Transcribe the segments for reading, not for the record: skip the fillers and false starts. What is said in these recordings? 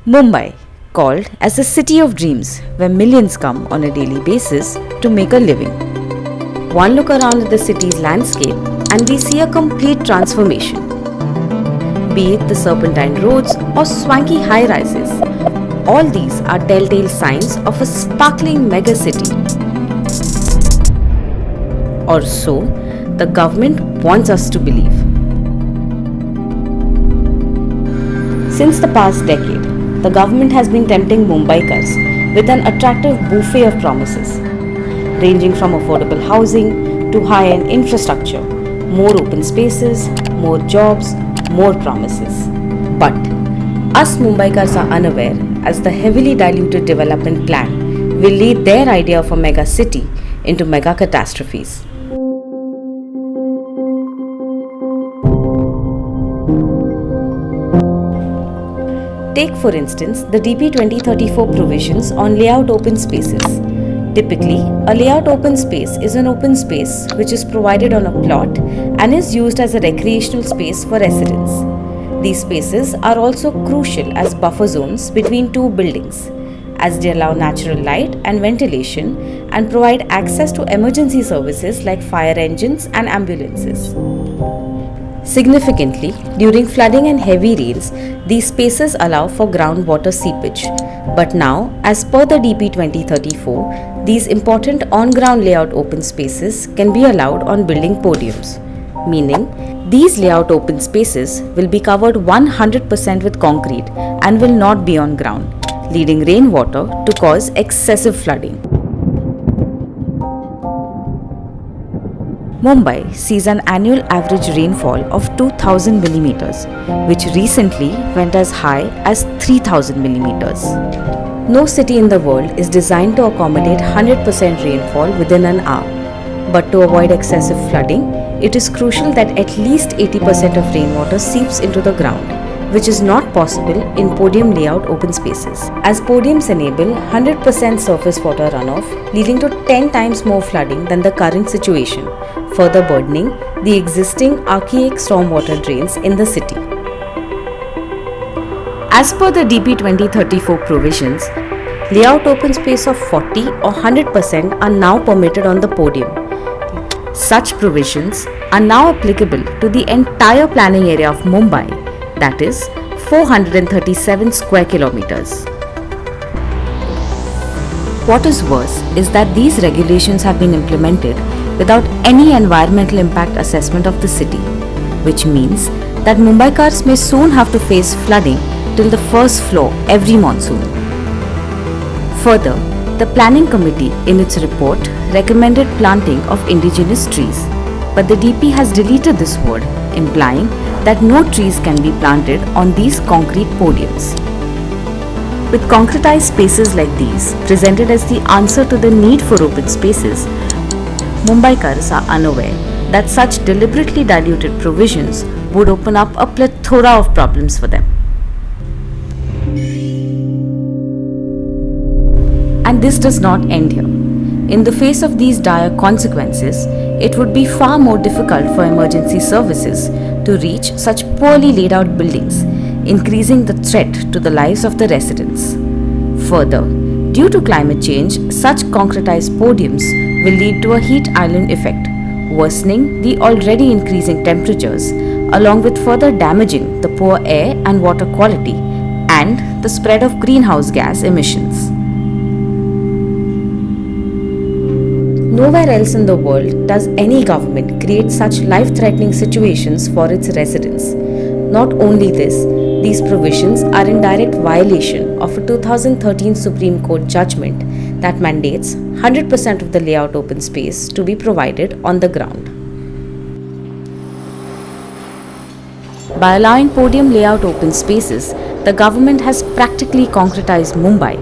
Mumbai, called as the city of dreams, where millions come on a daily basis to make a living. One look around at the city's landscape and we see a complete transformation. Be it the serpentine roads or swanky high rises, all these are telltale signs of a sparkling mega city. Or so the government wants us to believe. Since the past decade, the government has been tempting Mumbaikars with an attractive buffet of promises, ranging from affordable housing to high-end infrastructure, more open spaces, more jobs, more promises. But us Mumbaikars are unaware as the heavily diluted development plan will lead their idea of a mega city into mega catastrophes. Take for instance the DP 2034 provisions on layout open spaces. Typically, a layout open space is an open space which is provided on a plot and is used as a recreational space for residents. These spaces are also crucial as buffer zones between two buildings, as they allow natural light and ventilation and provide access to emergency services like fire engines and ambulances. Significantly, during flooding and heavy rains, these spaces allow for groundwater seepage. But now, as per the DP 2034, these important on-ground layout open spaces can be allowed on building podiums, meaning these layout open spaces will be covered 100% with concrete and will not be on ground, leading rainwater to cause excessive flooding. Mumbai sees an annual average rainfall of 2000 millimeters, which recently went as high as 3000 millimeters. No city in the world is designed to accommodate 100% rainfall within an hour. But to avoid excessive flooding, it is crucial that at least 80% of rainwater seeps into the ground, which is not possible in podium layout open spaces, as podiums enable 100% surface water runoff, leading to 10 times more flooding than the current situation, further burdening the existing archaic stormwater drains in the city. As per the DP 2034 provisions, layout open space of 40 or 100% are now permitted on the podium. Such provisions are now applicable to the entire planning area of Mumbai, that is 437 square kilometers. What is worse is that these regulations have been implemented without any environmental impact assessment of the city, which means that Mumbaikars may soon have to face flooding till the first floor every monsoon. Further, the planning committee in its report recommended planting of indigenous trees, but the DP has deleted this word, implying that no trees can be planted on these concrete podiums. With concretized spaces like these presented as the answer to the need for open spaces, Mumbaikars are unaware that such deliberately diluted provisions would open up a plethora of problems for them. And this does not end here. In the face of these dire consequences, it would be far more difficult for emergency services to reach such poorly laid out buildings, increasing the threat to the lives of the residents. Further, due to climate change, such concretized podiums will lead to a heat island effect, worsening the already increasing temperatures, along with further damaging the poor air and water quality and the spread of greenhouse gas emissions. Nowhere else in the world does any government create such life-threatening situations for its residents. Not only this, these provisions are in direct violation of a 2013 Supreme Court judgment that mandates 100% of the layout open space to be provided on the ground. By allowing podium layout open spaces, the government has practically concretized Mumbai,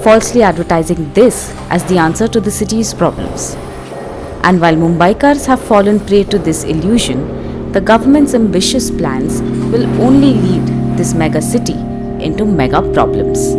falsely advertising this as the answer to the city's problems. And while Mumbaikars have fallen prey to this illusion, the government's ambitious plans will only lead this mega city into mega problems.